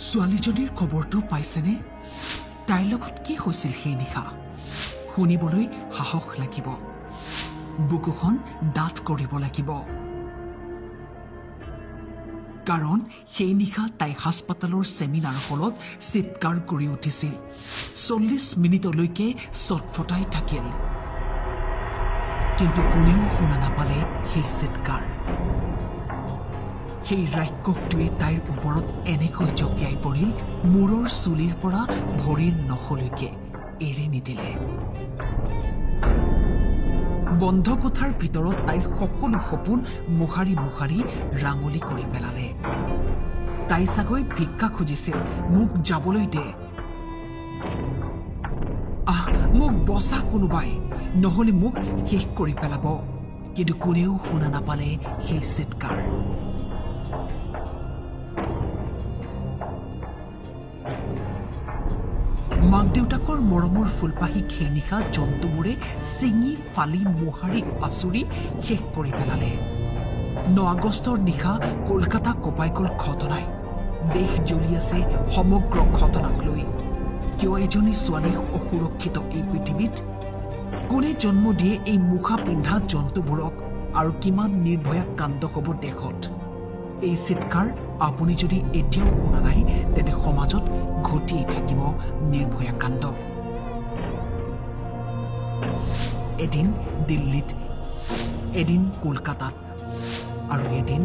ছোৱালীজনীৰ খবৰটো পাইছেনে? তাইৰ লগত কি হৈছিল সেই নিশা? শুনিবলৈ সাহস লাগিব, বুকুখন ডাঠ কৰিব লাগিব। কাৰণ সেই নিশা তাই হাস্পতালৰ ছেমিনাৰ হলত চিৎকাৰ কৰি উঠিছিল। 40 মিনিটলৈকে চটফটাই থাকিল, কিন্তু কোনেও শুনা নাপালে সেই চিৎকাৰ। সেই ৰাক্ষসটোৱে তাইৰ ওপৰত এনেকৈ জঁপিয়াই পৰিল, মূৰৰ চুলিৰ পৰা ভৰিৰ নখলৈকে এৰি নিদিলে। বন্ধ কোঠাৰ ভিতৰত তাইৰ সকলো সপোন মোহাৰি মোহাৰি ৰাঙলী কৰি পেলালে। তাই চাগৈ ভিক্ষা খুজিছিল, মোক যাবলৈ দে, মোক বচা কোনোবাই, নহলে মোক শেষ কৰি পেলাব। কিন্তু কোনেও শুনা নাপালে সেই চিৎকাৰ। মাক দেউতাকৰ মৰমৰ ফুলপাহীক সেই নিশা জন্তুবোৰে ছিঙি ফালি মোহাৰি আচুৰি শেষ কৰি পেলালে। 9 আগষ্টৰ নিশা কলকাতা কঁপাই গ'ল ঘটনাই। দেশ জ্বলি আছে সমগ্ৰ ঘটনাক লৈ। কিয় এজনী ছোৱালী অসুৰক্ষিত এই পৃথিৱীত? কোনে জন্ম দিয়ে এই মুখা পিন্ধা জন্তুবোৰক? আৰু কিমান নিৰ্ভয়া কাণ্ড হ'ব দেশত? এই চিৎকাৰ আপুনি যদি এতিয়াও শুনা নাই, তেন্তে সমাজত ঘটিয়েই থাকিব নিৰ্ভয়া কাণ্ড। এদিন দিল্লীত, এদিন কলকাতাত, আৰু এদিন